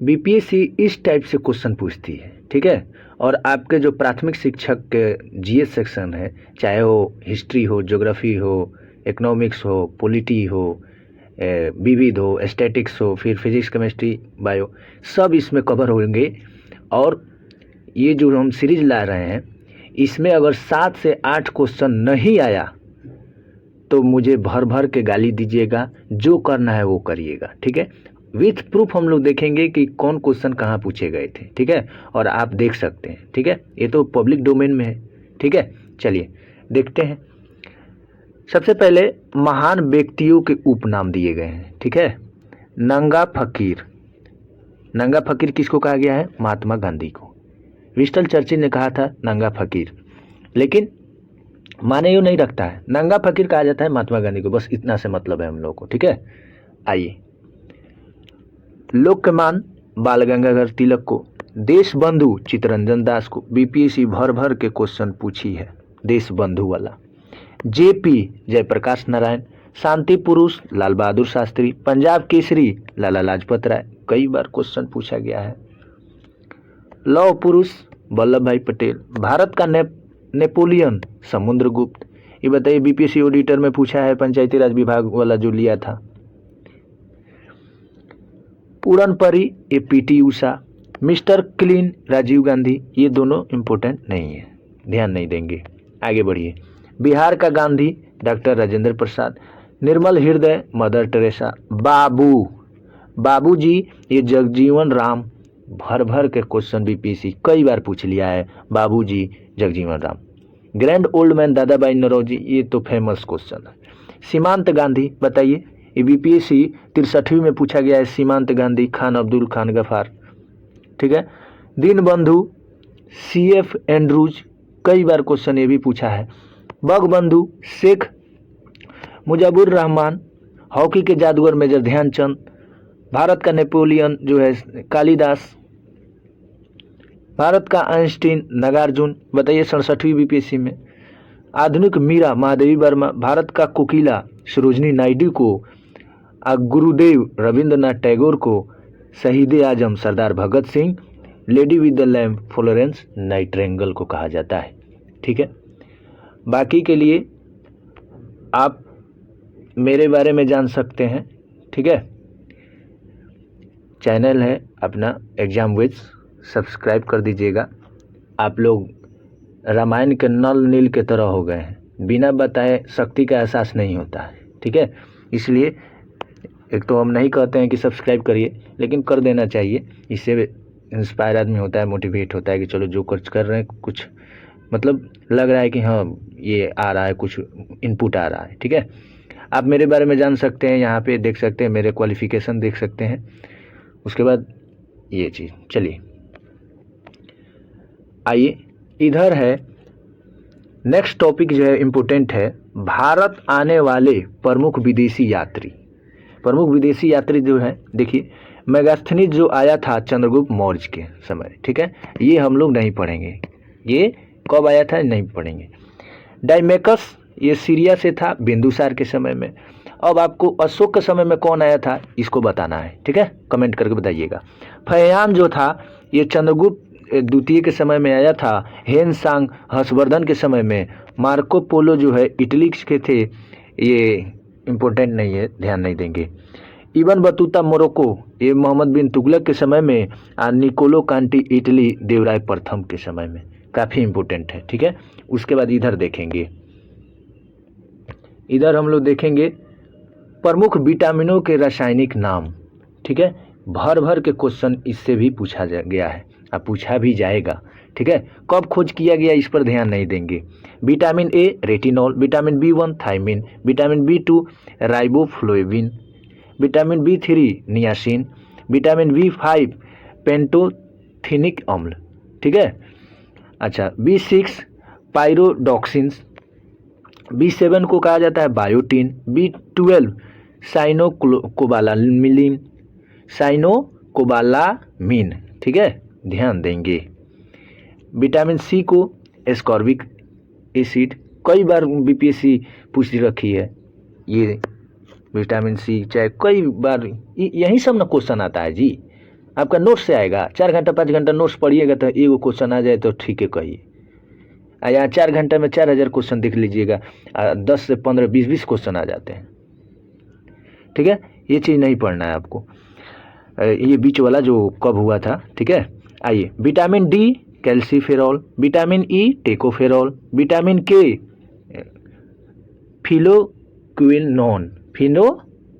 BPSC इस type से question पूछती है, ठीक है। और आपके जो प्राथमिक शिक्षक के जीएस सेक्शन है, चाहे वो हिस्ट्री हो, ज्योग्राफी हो, इकोनॉमिक्स हो, पॉलिटी हो, विविध हो, स्टैटिक्स हो, फिर फिजिक्स, केमिस्ट्री, बायो, सब इसमें कवर होंगे। और ये जो हम सीरीज ला रहे हैं, इसमें अगर 7 से 8 क्वेश्चन नहीं आया तो मुझे भर भर के गाली दीजिएगा, जो करना है वो करिएगा, ठीक है। विथ प्रूफ हम लोग देखेंगे कि कौन क्वेश्चन कहाँ पूछे गए थे, ठीक है। और आप देख सकते हैं, ठीक है, ये तो पब्लिक डोमेन में है, ठीक है। चलिए देखते हैं। सबसे पहले महान व्यक्तियों के उपनाम दिए गए हैं, ठीक है। नंगा फकीर, नंगा फकीर किसको कहा गया है? महात्मा गांधी को। विंस्टन चर्चिल ने कहा था नंगा फकीर, लेकिन माने यूँ नहीं रखता है, नंगा फकीर कहा जाता है महात्मा गांधी को, बस इतना से मतलब है हम लोग को, ठीक है। आइए, लोकमान बाल गंगाधर तिलक को, देश बंधु चित्तरंजन दास को, बीपीएससी भर भर के क्वेश्चन पूछी है देश बंधु वाला। जेपी जयप्रकाश नारायण, शांति पुरुष लाल बहादुर शास्त्री, पंजाब केसरी लाला लाजपत राय, कई बार क्वेश्चन पूछा गया है। लौह पुरुष वल्लभ भाई पटेल, भारत का नेपोलियन समुद्रगुप्त। ये बताइए बीपीएससी ऑडिटर में पूछा है, पंचायती राज विभाग वाला जो लिया था। पूरन परी ये PT Usha, mister clean Rajiv Gandhi, ये दोनों इम्पोर्टेंट नहीं है, ध्यान नहीं देंगे। आगे बढ़िए। बिहार का गांधी डॉक्टर राजेंद्र प्रसाद, निर्मल हृदय मदर टेरेसा, बाबू जी ये जगजीवन राम, भर भर के क्वेश्चन बीपीएससी कई बार पूछ लिया है, Babu ji Jagjivan Ram. Grand old man Dadabhai Naoroji, ये तो फेमस क्वेश्चन है। सीमांत गांधी, बताइए ये बीपीएससी 63वीं में पूछा गया है। सीमांत गांधी खान अब्दुल खान गफार, ठीक है। दीन बंधु सीएफ एंड्रूज, कई बार क्वेश्चन ये भी पूछा है। बंधु शेख मुजबुर रहमान, हॉकी के जादूगर मेजर ध्यानचंद, भारत का नेपोलियन जो है कालिदास, भारत का आइंस्टीन नागार्जुन, बताइए 67वीं बीपीएससी में। आधुनिक मीरा महादेवी वर्मा, भारत का कोकिला सरोजनी नायडू को, गुरुदेव रविंद्रनाथ टैगोर को, शहीद आजम Sardar Bhagat Singh, lady with the lamp Florence Nightingale को कहा जाता है, ठीक है। बाकी के लिए आप मेरे बारे में जान सकते हैं, ठीक है। चैनल है अपना एग्जाम विद, सब्सक्राइब कर दीजिएगा। आप लोग रामायण के नल नील के तरह हो गए हैं, बिना बताए शक्ति का एहसास नहीं होता है, ठीक है। इसलिए एक तो हम नहीं कहते हैं कि सब्सक्राइब करिए, लेकिन कर देना चाहिए, इससे इंस्पायर आदमी होता है, मोटिवेट होता है कि चलो जो कुछ कर रहे हैं कुछ मतलब लग रहा है कि हाँ ये आ रहा है, कुछ इनपुट आ रहा है, ठीक है। आप मेरे बारे में जान सकते हैं, यहाँ पे देख सकते हैं, मेरे क्वालिफिकेशन देख सकते हैं। उसके बाद ये चीज़, चलिए आइए इधर है नेक्स्ट टॉपिक जो है इम्पोर्टेंट है, भारत आने वाले प्रमुख विदेशी यात्री। प्रमुख विदेशी यात्री जो है, देखिए मेगास्थनीज जो आया था चंद्रगुप्त मौर्य के समय, ठीक है, ये हम लोग नहीं पढ़ेंगे, ये कब आया था नहीं पढ़ेंगे। डाइमेकस ये सीरिया से था बिंदुसार के समय में। अब आपको अशोक के समय में कौन आया था इसको बताना है, ठीक है, कमेंट करके बताइएगा। फयाम जो था ये चंद्रगुप्त द्वितीय के समय में आया था। हेन सांग हर्षवर्धन के समय में। मार्को पोलो जो है इटली के थे, ये इम्पोर्टेंट नहीं है, ध्यान नहीं देंगे। इबन बतूता मोरक्को, ये मोहम्मद बिन तुगलक के समय में। और निकोलो कांटी इटली देवराय प्रथम के समय में, काफ़ी इम्पोर्टेंट है, ठीक है। उसके बाद इधर देखेंगे, इधर हम लोग देखेंगे प्रमुख विटामिनों के रासायनिक नाम, ठीक है। भर भर के क्वेश्चन इससे भी पूछा गया है, अब पूछा भी जाएगा, ठीक है। कब खोज किया गया इस पर ध्यान नहीं देंगे। Vitamin A retinol, vitamin B one thiamine, vitamin B two riboflavin, vitamin बी3 नियासिन, विटामिन बी5 पेंटोथेनिक अम्ल, ठीक है। अच्छा, बी6 पायरोडॉक्सिन्स, बी7 को कहा जाता है बायोटीन, बी12 साइनोकोबालामीन, ठीक है, ध्यान देंगे। विटामिन सी को एस्कॉर्बिक एसिड, कई बार बीपीएससी पूछ रखी है ये विटामिन सी, चाहे कई बार यही सब ना क्वेश्चन आता है जी, आपका नोट्स से आएगा। 4 घंटा 5 घंटा नोट्स पढ़िएगा तो एगो क्वेश्चन आ जाए तो ठीक है कहिए। यहाँ 4 घंटा में 4000 क्वेश्चन देख लीजिएगा, 10 से 15 20 क्वेश्चन आ जाते हैं। ठीक है, ये चीज़ नहीं पढ़ना है आपको, ये बीच वाला जो कब हुआ था। ठीक है, आइए, vitamin D calciferol, vitamin E tocopherol, vitamin के फिलोक्विनोन,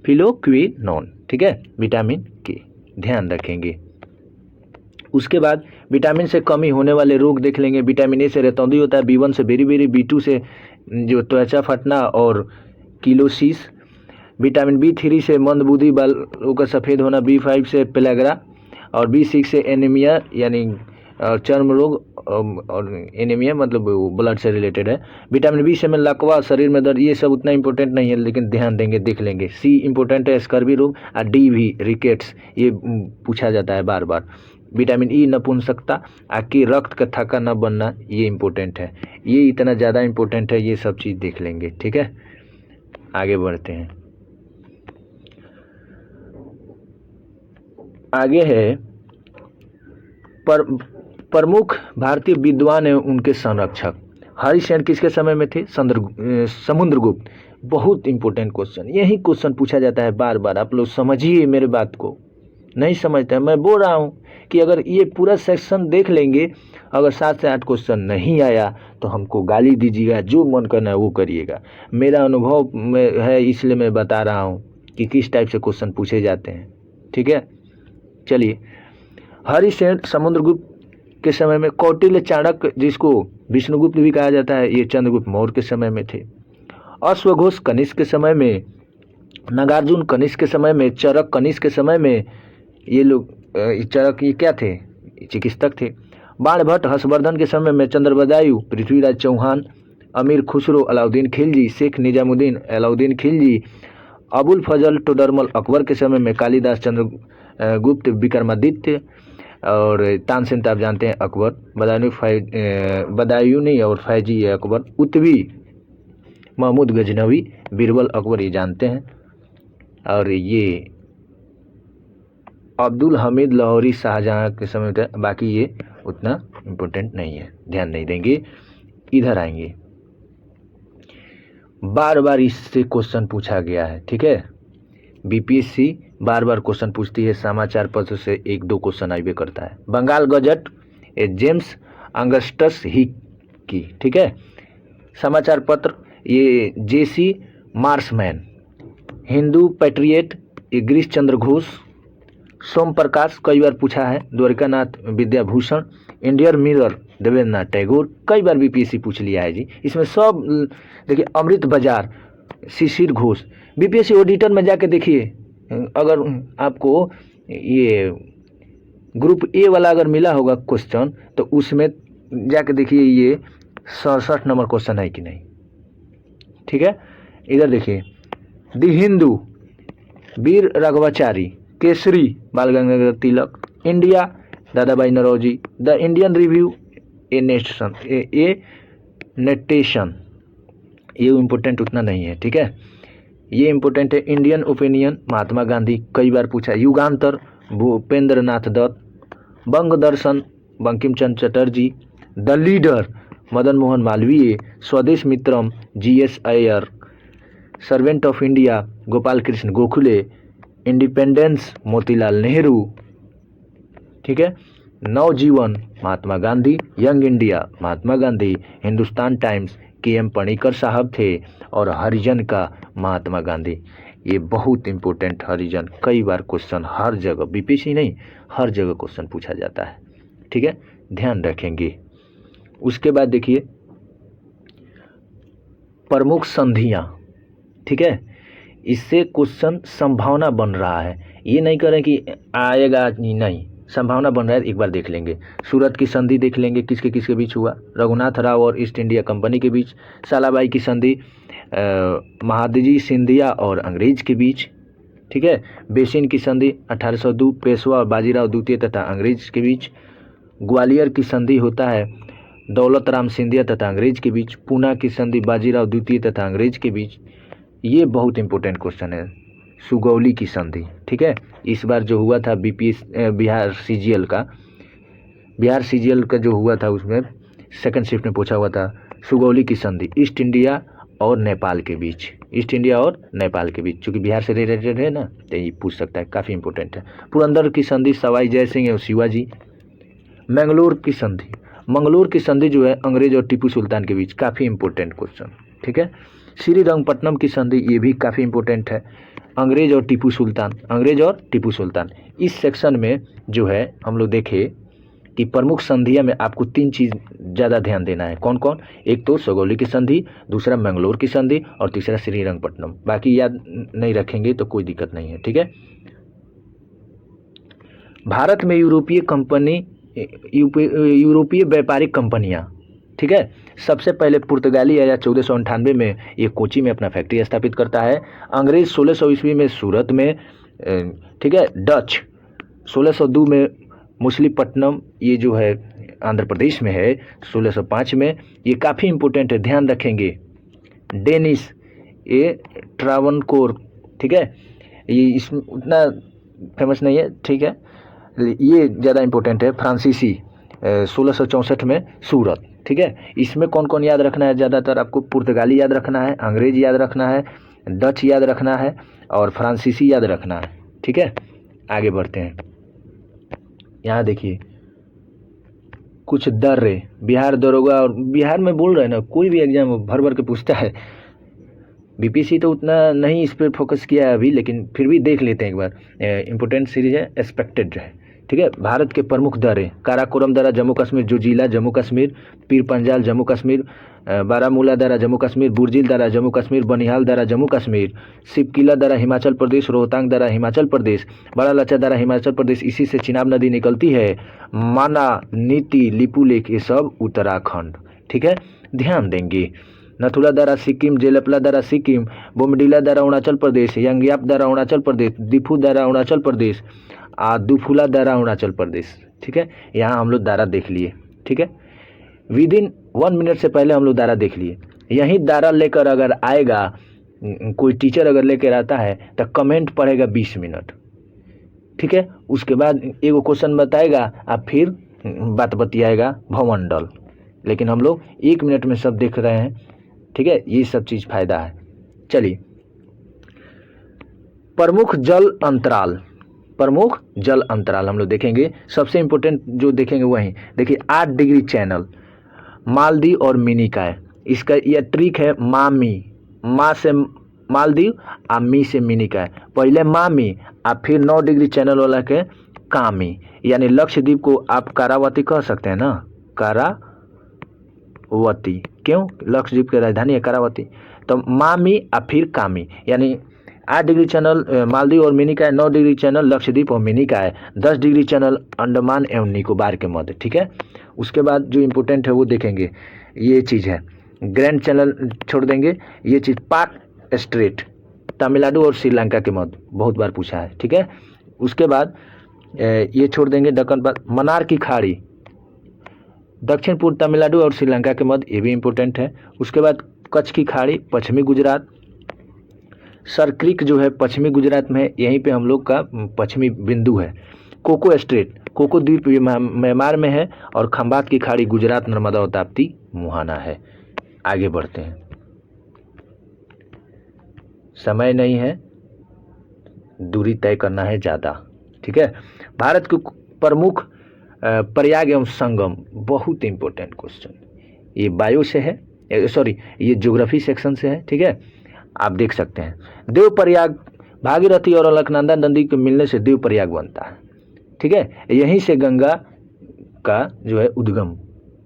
फिलोक्विनोन। ठीक है, विटामिन के ध्यान रखेंगे। उसके बाद विटामिन से कमी होने वाले रोग देख लेंगे। विटामिन ए से रतौंधी होता है, B1 से बेरी, B2 से जो त्वचा फटना और किलोसिस, विटामिन B3 से मंदबुद्धि बालों का सफ़ेद होना, B5 से पेलाग्रा और B6 से एनीमिया यानी चर्म रोग, और एनीमिया मतलब ब्लड से रिलेटेड है। विटामिन बी से में लकवा, शरीर में दर्द, ये सब उतना इंपॉर्टेंट नहीं है लेकिन ध्यान देंगे, देख लेंगे। सी इंपॉर्टेंट है, स्कर्वी रोग, और डी भी रिकेट्स, ये पूछा जाता है बार बार। विटामिन ई नपुंसकता, आकि रक्त का थक्का न बनना, ये इंपॉर्टेंट है। ये इतना ज़्यादा इंपॉर्टेंट है, ये सब चीज़ देख लेंगे। ठीक है, आगे बढ़ते हैं। आगे है प्रमुख भारतीय विद्वान एवं उनके संरक्षक। हरिसेन किसके समय में थे? समुद्रगुप्त। बहुत इंपॉर्टेंट क्वेश्चन, यही क्वेश्चन पूछा जाता है बार बार। आप लोग समझिए मेरे बात को, नहीं समझते हैं। मैं बोल रहा हूँ कि अगर ये पूरा सेक्शन देख लेंगे, अगर 7 से 8 क्वेश्चन नहीं आया तो हमको गाली दीजिएगा, जो मन करना है वो करिएगा। मेरा अनुभव में है, इसलिए मैं बता रहा हूँ कि किस टाइप से क्वेश्चन पूछे जाते हैं। ठीक है, चलिए। हरिसेन समुद्रगुप्त के समय में, कौटिल्य चाणक्य जिसको विष्णुगुप्त भी कहा जाता है, ये चंद्रगुप्त मौर्य के समय में थे। अश्वघोष कनिष्क के समय में, नागार्जुन कनिष्क के समय में, चरक कनिष्क के समय में, ये लोग चरक ये क्या थे? चिकित्सक थे। बाणभट्ट हर्षवर्धन के समय में, चंद्रबदायु पृथ्वीराज चौहान, अमीर खुसरो अलाउद्दीन खिलजी, शेख निजामुद्दीन अलाउद्दीन खिलजी, अबुल फजल टोडरमल अकबर के समय में, कालिदास चंद्रगुप्त विक्रमादित्य, और तानसेन तो आप जानते हैं अकबर, बदायूनी और फैजी अकबर, उत्वी महमूद गजनवी, बीरबल अकबर, ये जानते हैं। और ये अब्दुल हमीद लाहौरी शाहजहाँ के समय में, बाकी ये उतना इम्पोर्टेंट नहीं है, ध्यान नहीं देंगे। इधर आएंगे, बार बार इससे क्वेश्चन पूछा गया है। ठीक है, बीपीएससी बार बार क्वेश्चन पूछती है, समाचार पत्र से 1-2 क्वेश्चन आइबे करता है। बंगाल गजट, जेम्स अगस्टस हिक की। ठीक है, समाचार पत्र ये जेसी मार्समैन, हिंदू पैट्रियट ये गिरीश चंद्र घोष, सोम प्रकाश कई बार पूछा है, द्वारिकानाथ विद्याभूषण, इंडियन मिरर देवेंद्रनाथ टैगोर, कई बार बीपीएससी पूछ लिया है जी। इसमें सब देखिए, अमृत बाजार, शिशिर घोष। बीपीएससी ऑडिटर में जाके देखिए, अगर आपको ये ग्रुप ए वाला अगर मिला होगा क्वेश्चन, तो उसमें जाके देखिए ये 67 नंबर क्वेश्चन है कि नहीं। ठीक है, इधर देखिए, द हिंदू, वीर राघवाचारी, केसरी बाल गंगाधर तिलक, इंडिया दादा भाई नौरोजी, द इंडियन रिव्यू, ए नेटेशन, ये इम्पोर्टेंट उतना नहीं है। ठीक है, ये इम्पोर्टेंट है। इंडियन ओपिनियन महात्मा गांधी, कई बार पूछा। युगांतर Bhupendra Nath Dutt, Banga Darshan Bankim Chandra Chatterjee, the leader Madan Mohan Malaviya, Swadesh Mitram GS Iyer, servant of India Gopal Krishna Gokhale, independence Motilal Nehru. ठीक है, Navjivan Mahatma Gandhi, young India Mahatma Gandhi, Hindustan Times KM. Panikkar साहब थे, और हरिजन का महात्मा गांधी। ये बहुत इंपॉर्टेंट, हरिजन कई बार क्वेश्चन हर जगह, बीपीएससी नहीं हर जगह क्वेश्चन पूछा जाता है। ठीक है, ध्यान रखेंगे। उसके बाद देखिए, प्रमुख संधियां। ठीक है, इससे क्वेश्चन संभावना बन रहा है, ये नहीं करें कि आएगा नहीं, संभावना बन रहा है, एक बार देख लेंगे। सूरत की संधि देख लेंगे, किसके किसके बीच हुआ, रघुनाथ राव और ईस्ट इंडिया कंपनी के बीच। सालाबाई की संधि महादजी सिंधिया और अंग्रेज के बीच। ठीक है, बेसिन की संधि 1802 पेशवा और बाजीराव द्वितीय तथा अंग्रेज के बीच। ग्वालियर की संधि होता है दौलत राम सिंधिया तथा अंग्रेज के बीच। पूना की संधि बाजीराव द्वितीय तथा अंग्रेज के बीच। ये बहुत इंपॉर्टेंट क्वेश्चन है, सुगौली की संधि। ठीक है। इस बार जो हुआ था बिहार सीजीएल का जो हुआ था उसमें सेकंड शिफ्ट में पूछा हुआ था सुगौली की संधि ईस्ट इंडिया और नेपाल के बीच, चूंकि बिहार से रिलेटेड है ना, तो ये पूछ सकता है, काफ़ी इंपॉर्टेंट है। पुरंदर की संधि सवाई जय सिंह और शिवाजी। मंगलोर की संधि जो है अंग्रेज और टीपू सुल्तान के बीच, काफ़ी इंपॉर्टेंट क्वेश्चन, ठीक है। श्रीरंगपट्टनम की संधि, ये भी काफ़ी इंपॉर्टेंट है। अंग्रेज और टीपू सुल्तान। इस सेक्शन में जो है हम लोग देखें कि प्रमुख संधियां में आपको 3 चीज़ ज़्यादा ध्यान देना है। कौन कौन? एक तो सुगौली की संधि, दूसरा मंगलोर की संधि और तीसरा श्रीरंगपट्टनम। बाकी याद नहीं रखेंगे तो कोई दिक्कत नहीं है, ठीक है। भारत में यूरोपीय व्यापारिक कंपनियां, ठीक है, सबसे पहले पुर्तगाली आया 1498 में, ये कोची में अपना फैक्ट्री स्थापित करता है। अंग्रेज 1600 ईस्वी में सूरत में, ठीक है। डच 1602 में मछलीपट्टनम, ये जो है आंध्र प्रदेश में है, 1605 में। ये काफ़ी इंपॉर्टेंट है, ध्यान रखेंगे। डेनिस, ये ट्रावनकोर, ठीक है, ये इसमें उतना फेमस नहीं है, ठीक है, ये ज़्यादा इंपॉर्टेंट है। फ्रांसीसी 1664 में सूरत, ठीक है। इसमें कौन कौन याद रखना है? ज़्यादातर आपको पुर्तगाली याद रखना है, अंग्रेज याद रखना है, डच याद रखना है और फ्रांसीसी याद रखना है, ठीक है। आगे बढ़ते हैं। यहाँ देखिए कुछ दर्रे, बिहार दरोगा, और बिहार में बोल रहे हैं ना, कोई भी एग्जाम भर भर के पूछता है। बीपीसी तो उतना नहीं इस पर फोकस किया है अभी, लेकिन फिर भी देख लेते हैं एक बार। इम्पोर्टेंट सीरीज है, एक्सपेक्टेड है, ठीक है। भारत के प्रमुख दर्रे, काराकोरम दर्रा जम्मू कश्मीर, जोजिला जम्मू कश्मीर, पीर पंजाल जम्मू कश्मीर, बारामूला दर्रा जम्मू कश्मीर, बुर्जिल दर्रा जम्मू कश्मीर, बनिहाल दर्रा जम्मू कश्मीर, सिपकिला दर्रा हिमाचल प्रदेश, रोहतांग दर्रा हिमाचल प्रदेश, बड़ा लच्चा दर्रा हिमाचल प्रदेश, इसी से चिनाब नदी निकलती है, माना, नीति, लिपुलेख, ये सब उत्तराखंड, ठीक है। ध्यान देंगे। नथुला दर्रा सिक्किम, जेलपला दर्रा सिक्किम, बोमडीला दर्रा अरुणाचल प्रदेश, यंगयाप दर्रा अरुणाचल प्रदेश, दिफू दर्रा अरुणाचल प्रदेश, दुफुला दर्रा अरुणाचल प्रदेश, ठीक है। यहाँ हम लोग दारा देख लिए, ठीक है। विद इन 1 मिनट से पहले हम लोग दारा देख लिए। यही दारा लेकर अगर आएगा, कोई टीचर अगर लेकर आता है तो कमेंट पढ़ेगा 20 मिनट, ठीक है। उसके बाद एगो क्वेश्चन बताएगा, आप फिर बात बतियाएगा भवमंडल, लेकिन हम लोग 1 मिनट में सब देख रहे हैं, ठीक है। ये सब चीज़ फायदा है। चलिए, प्रमुख जल अंतराल हम लोग देखेंगे। सबसे इंपॉर्टेंट जो देखेंगे वही देखिए, 8 डिग्री चैनल, मालदीव और मिनिकॉय। इसका यह ट्रिक है, माँ से मालदीव आ मी से मिनिकॉय। पहले मामी आ फिर 9 डिग्री चैनल वाला के कामी, यानी लक्षद्वीप को आप कारावती कह सकते हैं ना, कारावती। क्यों? लक्षद्वीप की राजधानी है कारावती। तो मामी आ फिर कामी, यानी 8 डिग्री चैनल मालदीव और मिनिकॉय, 9 डिग्री चैनल लक्षद्वीप और मिनिकॉय, 10 डिग्री चैनल अंडमान एवं निकोबार के मध्य, ठीक है। उसके बाद जो इम्पोर्टेंट है वो देखेंगे, ये चीज़ है ग्रैंड चैनल छोड़ देंगे, ये चीज़ पाक स्ट्रेट, तमिलनाडु और श्रीलंका के मध्य, बहुत बार पूछा है, ठीक है। उसके बाद ये छोड़ देंगे दक्कन पर, मन्नार की खाड़ी, दक्षिण पूर्व तमिलनाडु और श्रीलंका के मध्य, ये भी इम्पोर्टेंट है। उसके बाद कच्छ की खाड़ी, पश्चिमी गुजरात। सरक्रिक जो है पश्चिमी गुजरात में है, यहीं पे हम लोग का पश्चिमी बिंदु है। कोको स्ट्रेट, कोको द्वीप म्यांमार में है, और खंबात की खाड़ी गुजरात, नर्मदा और ताप्ती मुहाना है। आगे बढ़ते हैं, समय नहीं है, दूरी तय करना है ज़्यादा, ठीक है। भारत के प्रमुख प्रयाग एवं संगम, बहुत इंपॉर्टेंट क्वेश्चन, ये बायो से है, सॉरी ये ज्योग्राफी सेक्शन से है, ठीक है। आप देख सकते हैं, देव प्रयाग, भागीरथी और अलकनंदा नदी के मिलने से देव प्रयाग बनता है, ठीक है। यहीं से गंगा का जो है उद्गम,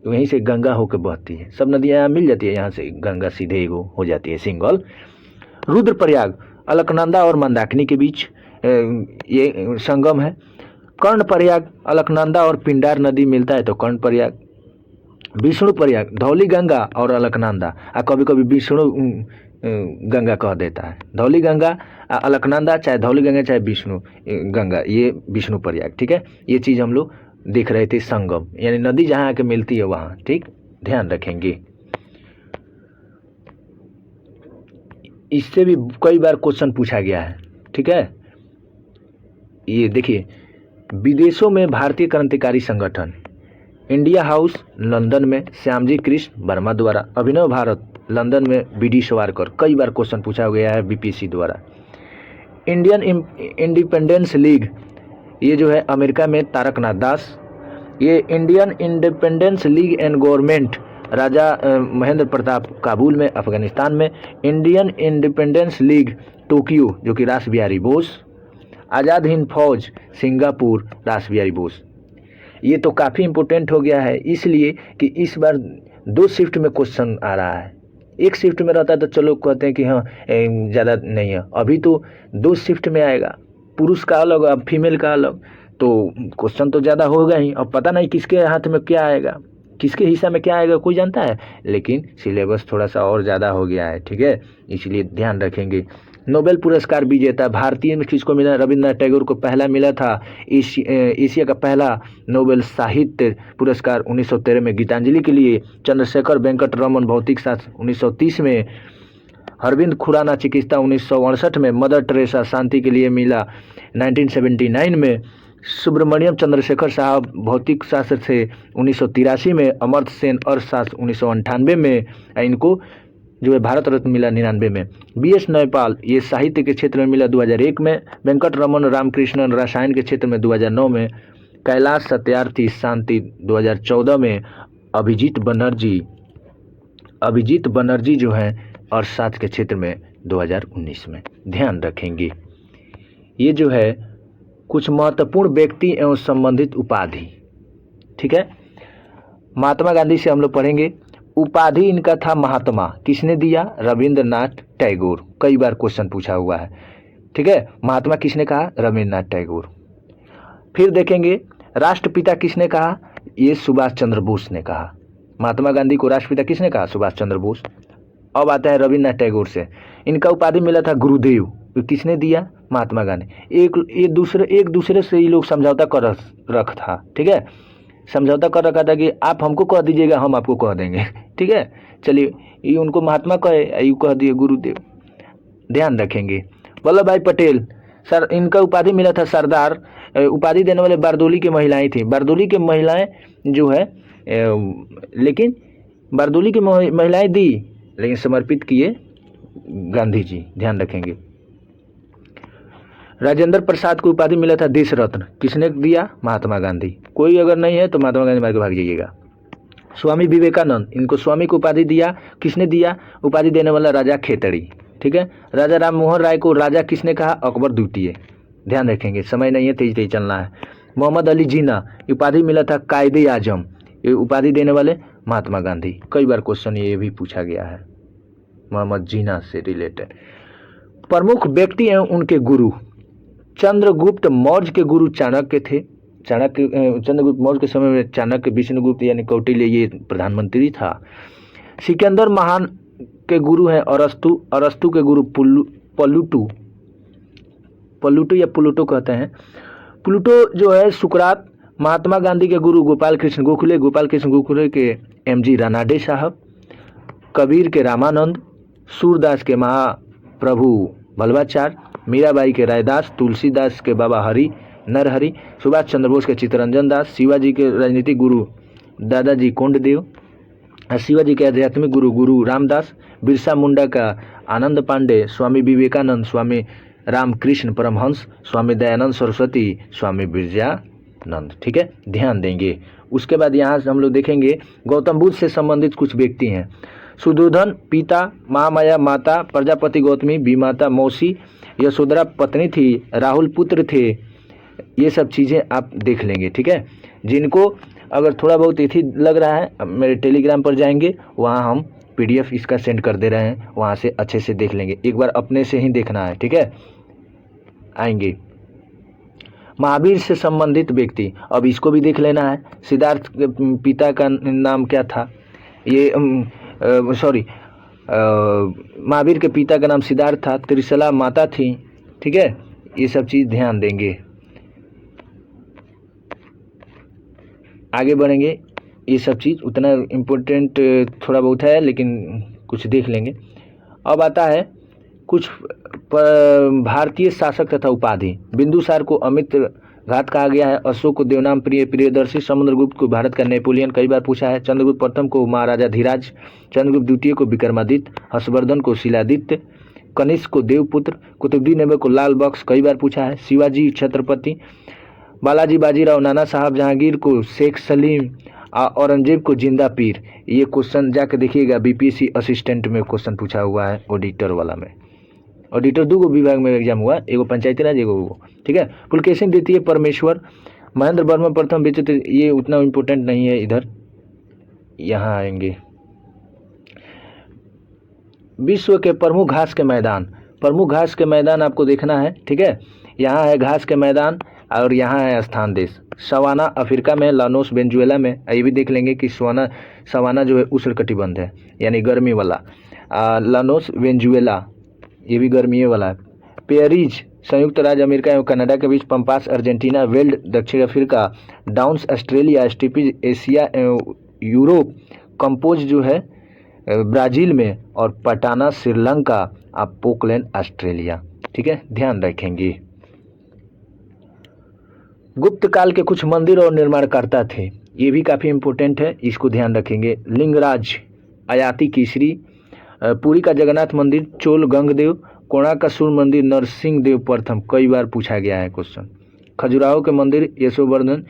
वहीं से गंगा होकर बहती है, सब नदियाँ यहाँ मिल जाती है, यहाँ से गंगा सीधे एगो हो जाती है सिंगल। रुद्रप्रयाग अलकनंदा और मंदाकिनी के बीच ये संगम है। कर्णप्रयाग अलकनंदा और पिंडार नदी मिलता है तो कर्णप्रयाग। विष्णु प्रयाग धौली गंगा और अलकनंदा, कभी कभी विष्णु गंगा कह देता है, धौली गंगा अलकनंदा, चाहे धौली गंगा चाहे विष्णु गंगा, ये विष्णु प्रयाग, ठीक है। ये चीज़ हम लोग देख रहे थे, संगम यानी नदी जहाँ आके मिलती है वहाँ, ठीक, ध्यान रखेंगे। इससे भी कई बार क्वेश्चन पूछा गया है, ठीक है। ये देखिए, विदेशों में भारतीय क्रांतिकारी संगठन, इंडिया हाउस लंदन में श्यामजी कृष्ण वर्मा द्वारा, अभिनव भारत लंदन में BD सावरकर, कई बार क्वेश्चन पूछा गया है BPSC द्वारा। इंडियन इंडिपेंडेंस लीग, ये जो है अमेरिका में तारकनाथ दास। ये Indian independence league and government, Raja Mahendra Pratap Kabul में अफगानिस्तान में। इंडियन इंडिपेंडेंस लीग टोक्यो, जो कि रास बिहारी बोस। आज़ाद हिंद फौज सिंगापुर, रास बिहारी बोस। ये तो काफ़ी इम्पोर्टेंट हो गया है, इसलिए कि इस बार 2 शिफ्ट में क्वेश्चन आ रहा है। एक शिफ्ट में रहता तो चलो कहते हैं कि हाँ ज़्यादा नहीं है, अभी तो 2 शिफ्ट में आएगा, पुरुष का अलग और फीमेल का अलग, तो क्वेश्चन तो ज़्यादा होगा ही। अब पता नहीं किसके हाथ में क्या आएगा, किसके हिस्सा में क्या आएगा, कोई जानता है, लेकिन सिलेबस थोड़ा सा और ज़्यादा हो गया है, ठीक है, इसलिए ध्यान रखेंगे। नोबेल पुरस्कार विजेता भारतीय में किसको मिला? रविंद्रनाथ टैगोर को पहला मिला था। एशिया का पहला नोबेल साहित्य पुरस्कार 1913 में गीतांजलि के लिए। चंद्रशेखर वेंकट रमन भौतिक शास्त्र 1930 में। अरविंद खुराना चिकित्सा 1968 में। मदर टेरेसा शांति के लिए मिला 1979 में। सुब्रमण्यम चंद्रशेखर साहब भौतिक शास्त्र से 1983 में। अमर्त्य सेन अर्थशास्त्र 1998 में। इनको जो है भारत रत्न मिला 99 में। BS नयपाल, ये साहित्य के क्षेत्र में मिला 2001 में। वेंकट रमन रामकृष्णन रसायन के क्षेत्र में 2009 में। कैलाश सत्यार्थी शांति 2014 में। अभिजीत बनर्जी जो है अर्थशास्त्र के क्षेत्र में 2019 में। ध्यान रखेंगे। ये जो है कुछ महत्वपूर्ण व्यक्ति एवं संबंधित उपाधि, ठीक है। महात्मा गांधी से हम लोग पढ़ेंगे। उपाधि इनका था महात्मा, किसने दिया? रविंद्रनाथ टैगोर, कई बार क्वेश्चन पूछा हुआ है, ठीक है। महात्मा किसने कहा? रविंद्रनाथ टैगोर। फिर देखेंगे राष्ट्रपिता किसने कहा? ये सुभाष चंद्र बोस ने कहा। महात्मा गांधी को राष्ट्रपिता किसने कहा? सुभाष चंद्र बोस। अब आता है रविंद्रनाथ टैगोर से, इनका उपाधि मिला था गुरुदेव, तो किसने दिया? महात्मा गांधी। एक दूसरे से ये लोग समझौता कर रख था, ठीक है, समझौता कर रखा था कि आप हमको कह दीजिएगा, हम आपको कह देंगे, ठीक है। चलिए, ये उनको महात्मा कहे, ये कह दिए गुरुदेव। ध्यान रखेंगे। वल्लभ भाई पटेल, सर, इनका उपाधि मिला था सरदार। उपाधि देने वाले बारदोली की महिलाएं थी। बारदोली की महिलाएं जो है लेकिन बारदोली की महिलाएं दी, लेकिन समर्पित किए गांधी जी। ध्यान रखेंगे। राजेंद्र प्रसाद को उपाधि मिला था देश रत्न, किसने दिया? महात्मा गांधी। कोई अगर नहीं है तो महात्मा गांधी मार के भाग जाइएगा। स्वामी विवेकानंद, इनको स्वामी को उपाधि दिया, किसने दिया? उपाधि देने वाला राजा खेतड़ी, ठीक है। राजा राम मोहन राय को राजा किसने कहा? अकबर द्वितीय। ध्यान रखेंगे, समय नहीं है, तेज तेज चलना है। मोहम्मद अली जिन्ना, उपाधि मिला था कायदे आजम, ये उपाधि देने वाले महात्मा गांधी। कई बार क्वेश्चन ये भी पूछा गया है मोहम्मद जिन्ना से रिलेटेड। प्रमुख व्यक्ति एवं उनके गुरु। चंद्रगुप्त मौर्य के गुरु चाणक्य थे। चंद्रगुप्त मौर्य के समय में चाणक्य, विष्णुगुप्त यानी कौटिल्य ये प्रधानमंत्री था। सिकंदर महान के गुरु हैं अरस्तु। अरस्तु के गुरु प्लूटो या प्लूटो कहते हैं। प्लूटो जो है सुकरात। महात्मा गांधी के गुरु गोपाल कृष्ण गोखले के MG रानाडे साहब। कबीर के रामानंद। सूरदास के महाप्रभु बल्लभाचार्य। मीराबाई के रायदास। तुलसीदास के बाबा हरि नरहरि। सुभाष चंद्र बोस के चित्तरंजन दास। शिवाजी के राजनीतिक गुरु दादाजी कोंडदेव। शिवाजी के आध्यात्मिक गुरु रामदास। बिरसा मुंडा का आनंद पांडे। स्वामी विवेकानंद स्वामी रामकृष्ण परमहंस। स्वामी दयानंद सरस्वती स्वामी बिरजानंद, ठीक है, ध्यान देंगे। उसके बाद यहाँ से हम लोग देखेंगे गौतम बुद्ध से संबंधित कुछ व्यक्ति हैं। सुदोधन पिता, महामाया माता, प्रजापति गौतमी विमाता मौसी, यशोधरा पत्नी थी, राहुल पुत्र थे। ये सब चीज़ें आप देख लेंगे, ठीक है। जिनको अगर थोड़ा बहुत इथी लग रहा है, मेरे टेलीग्राम पर जाएंगे, वहाँ हम PDF इसका सेंड कर दे रहे हैं, वहाँ से अच्छे से देख लेंगे। एक बार अपने से ही देखना है, ठीक है। आएंगे महावीर से संबंधित व्यक्ति, अब इसको भी देख लेना है। सिद्धार्थ के पिता का नाम क्या था? ये महावीर के पिता का नाम सिद्धार्थ था। त्रिशला माता थी, ठीक है। ये सब चीज़ ध्यान देंगे। आगे बढ़ेंगे। ये सब चीज़ उतना इम्पोर्टेंट थोड़ा बहुत है, लेकिन कुछ देख लेंगे। अब आता है कुछ भारतीय शासक तथा उपाधि। बिंदुसार को अमित घात कहा गया है। अशोक को देवनाम प्रिय प्रियदर्शी। समुद्रगुप्त को भारत का नेपोलियन कई बार पूछा है। चंद्रगुप्त प्रथम को महाराजा धीराज। चंद्रगुप्त द्वितीय को विक्रमादित्य। हर्षवर्धन को शिलादित्य। कनिष्क को देवपुत्र। कुतुबुद्दीन ऐबक को लाल बख्श कई बार पूछा है। शिवाजी छत्रपति। बालाजी बाजीराव, नाना साहब जहांगीर को शेख सलीम। औरंगजेब को जिंदा पीर। ये क्वेश्चन जाके देखिएगा, बीपीएससी असिस्टेंट में क्वेश्चन पूछा हुआ है, ऑडिटर वाला में। ऑडिटर दो विभाग में एग्जाम हुआ, एगो पंचायती राज एगो वो, ठीक है। पुलकेशिन द्वितीय परमेश्वर। महेंद्र वर्मा प्रथम विचित्र, ये उतना इम्पोर्टेंट नहीं है, इधर यहाँ आएंगे। विश्व के प्रमुख घास के मैदान। प्रमुख घास के मैदान आपको देखना है, ठीक है। यहाँ है घास के मैदान और यहाँ है स्थान देश। सवाना अफ्रीका में, लानोस वेनेजुएला में। ये भी देख लेंगे कि सवाना जो है उष्णकटिबंध है, यानी गर्मी वाला। लानोस वेनेजुएला ये भी गर्मी वाला है। पेरिज संयुक्त राज्य अमेरिका एवं कनाडा के बीच। Pampas Argentina. वेल्ड दक्षिण Africa. Downs Australia. Steppes Asia एवं यूरोप। कंपोज जो है ब्राज़ील में। और पटाना श्रीलंका। आप पोकलैंड ऑस्ट्रेलिया, ठीक है, ध्यान रखेंगे। गुप्त काल के कुछ मंदिर और निर्माणकर्ता थे, ये भी काफ़ी इम्पोर्टेंट है, इसको ध्यान रखेंगे। लिंगराज, अयाती केसरी। पुरी का जगन्नाथ मंदिर चोल गंगदेव। कोणार्क का सूर्य मंदिर नरसिंह देव प्रथम, कई बार पूछा गया है क्वेश्चन। खजुराहो के मंदिर यशोवर्धन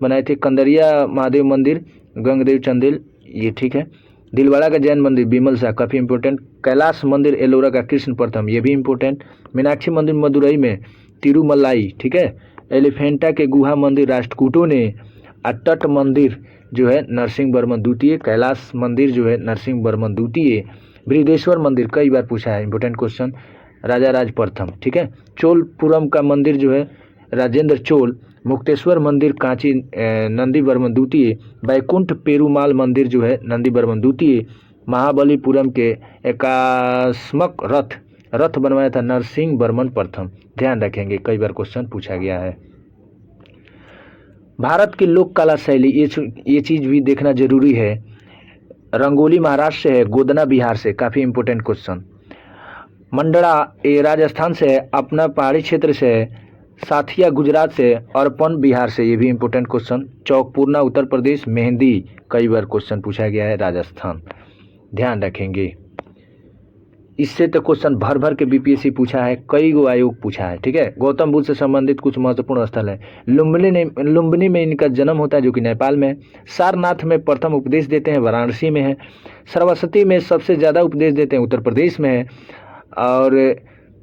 बनाए थे। कंदरिया महादेव मंदिर गंगदेव चंदेल, ये ठीक है। दिलवाड़ा का जैन मंदिर बिमल शाह, काफ़ी इंपॉर्टेंट। कैलाश मंदिर एलोरा का कृष्ण प्रथम, ये भी इंपॉर्टेंट। मीनाक्षी मंदिर मदुरई में तिरुमलाई, ठीक है। एलिफेंटा के गुहा मंदिर राष्ट्रकूटों ने। अट्टट मंदिर जो है नरसिंह वर्मन द्वितीय। कैलाश मंदिर जो है नरसिंह वर्मन द्वितीय। बृहदेश्वर मंदिर कई बार पूछा है, इंपॉर्टेंट क्वेश्चन, राजा राज प्रथम, ठीक है। चोलपुरम का मंदिर जो है राजेंद्र चोल। मुक्तेश्वर मंदिर कांची नंदी वर्मन द्वितीय। बैकुंठ पेरुमाल मंदिर जो है नंदी वर्मन द्वितीय। महाबलीपुरम के एकास्मक रथ बनवाया था नरसिंह वर्मन प्रथम, ध्यान रखेंगे, कई बार क्वेश्चन पूछा गया है। भारत की लोक कला शैली, ये चीज़ भी देखना जरूरी है। रंगोली महाराष्ट्र से है, गोदना बिहार से, काफ़ी इंपॉर्टेंट क्वेश्चन। मंडड़ा ये राजस्थान से है, अपना पहाड़ी क्षेत्र से है। साथिया गुजरात से, अर्पण बिहार से, ये भी इंपॉर्टेंट क्वेश्चन। चौकपूर्णा उत्तर प्रदेश। मेहंदी कई बार क्वेश्चन पूछा गया है, राजस्थान, ध्यान रखेंगे। इससे तो क्वेश्चन भर भर के बीपीएससी पूछा है, कई गो आयोग पूछा है, ठीक है। गौतम बुद्ध से संबंधित कुछ महत्वपूर्ण स्थल है। लुम्बिनी में इनका जन्म होता है, जो कि नेपाल में है। सारनाथ में प्रथम उपदेश देते हैं, वाराणसी में है। सरस्वती में सबसे ज़्यादा उपदेश देते हैं, उत्तर प्रदेश में है। और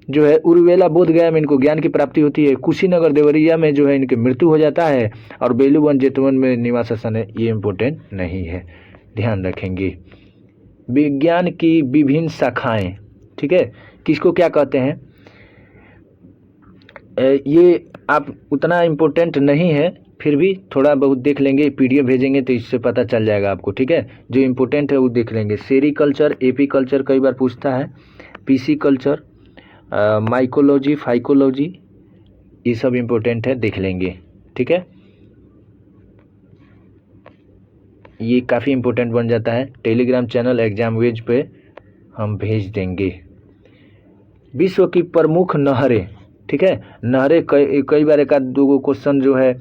जो है उर्वेला बोध गया में इनको ज्ञान की प्राप्ति होती है। कुशीनगर देवरिया में जो है इनकी मृत्यु हो जाता है। और बेलूवन जेतवन में निवास स्थान है, ये इम्पोर्टेंट नहीं है, ध्यान रखेंगे। विज्ञान की विभिन्न शाखाएं, ठीक है, किसको क्या कहते हैं, ये आप उतना इम्पोर्टेंट नहीं है, फिर भी थोड़ा बहुत देख लेंगे, पीडीएफ भेजेंगे तो इससे पता चल जाएगा आपको, ठीक है। जो इम्पोर्टेंट है वो देख लेंगे। सेरीकल्चर, एपी कल्चर कई बार पूछता है। पीसी कल्चर, माइकोलॉजी, फाइकोलॉजी, ये सब इम्पोर्टेंट है, देख लेंगे, ठीक है। ये काफ़ी इम्पोर्टेंट बन जाता है। टेलीग्राम चैनल एग्जाम वेज पे हम भेज देंगे। विश्व की प्रमुख नहरें, ठीक है, नहरें कई बार एक आध दो क्वेश्चन जो है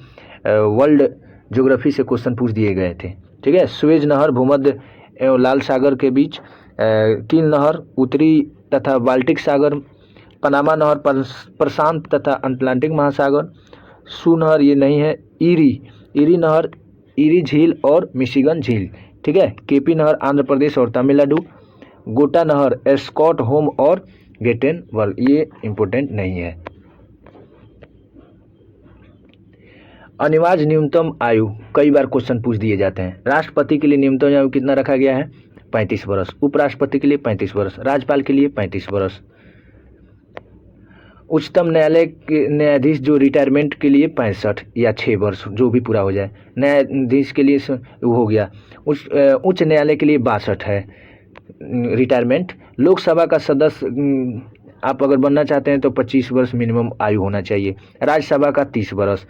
वर्ल्ड ज्योग्राफी से क्वेश्चन पूछ दिए गए थे, ठीक है। सुएज नहर भूमध्य एवं लाल सागर के बीच। किल नहर उत्तरी तथा बाल्टिक सागर। पनामा नहर प्रशांत तथा अटलांटिक महासागर। सू नहर ये नहीं है। इरी नहर इरी झील और मिशिगन झील, ठीक है। केपी नहर आंध्र प्रदेश और तमिलनाडु। गोटा नहर एस्कॉट होम और गेटेनबर्ग, ये इम्पोर्टेंट नहीं है। अनिवार्य न्यूनतम आयु कई बार क्वेश्चन पूछ दिए जाते हैं। राष्ट्रपति के लिए न्यूनतम आयु कितना रखा गया है? 35 वर्ष। उपराष्ट्रपति के लिए 35 वर्ष। राज्यपाल के लिए 35 वर्ष। उच्चतम न्यायालय के न्यायाधीश जो रिटायरमेंट के लिए 65 या 6 वर्ष, जो भी पूरा हो जाए। न्यायाधीश के लिए वो हो गया। उच्च न्यायालय के लिए 62 है रिटायरमेंट। लोकसभा का सदस्य आप अगर बनना चाहते हैं तो 25 वर्ष मिनिमम आयु होना चाहिए। राज्यसभा का 30 वर्ष।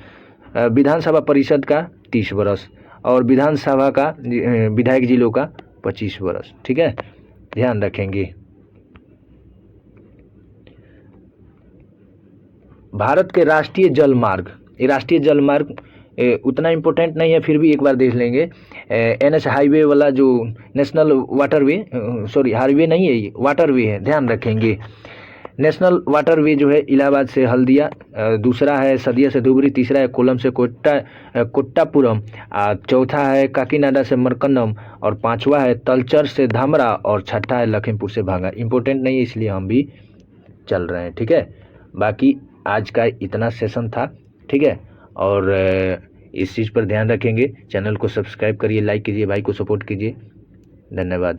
विधानसभा परिषद का 30 वर्ष। और विधानसभा का विधायक जिलों का 25 वर्ष, ठीक है, ध्यान रखेंगे। भारत के राष्ट्रीय जल मार्ग, ये राष्ट्रीय जल मार्ग उतना इम्पोर्टेंट नहीं है, फिर भी एक बार देख लेंगे। NH हाईवे वाला जो नेशनल वाटरवे, सॉरी हाईवे नहीं है ये वाटरवे है, ध्यान रखेंगे। नेशनल वाटरवे जो है इलाहाबाद से हल्दिया, दूसरा है सदिया से धुबरी, तीसरा है कोल्लम से कोट्टापुरम, चौथा है काकीनाडा से मरकन्नम, और पांचवा है तलचर से धामरा, और छठा है लखीमपुर से भांगा। इम्पोर्टेंट नहीं है इसलिए हम भी चल रहे हैं, ठीक है। बाकी आज का इतना सेशन था, ठीक है। और इस चीज़ पर ध्यान रखेंगे। चैनल को सब्सक्राइब करिए, लाइक कीजिए, भाई को सपोर्ट कीजिए। धन्यवाद।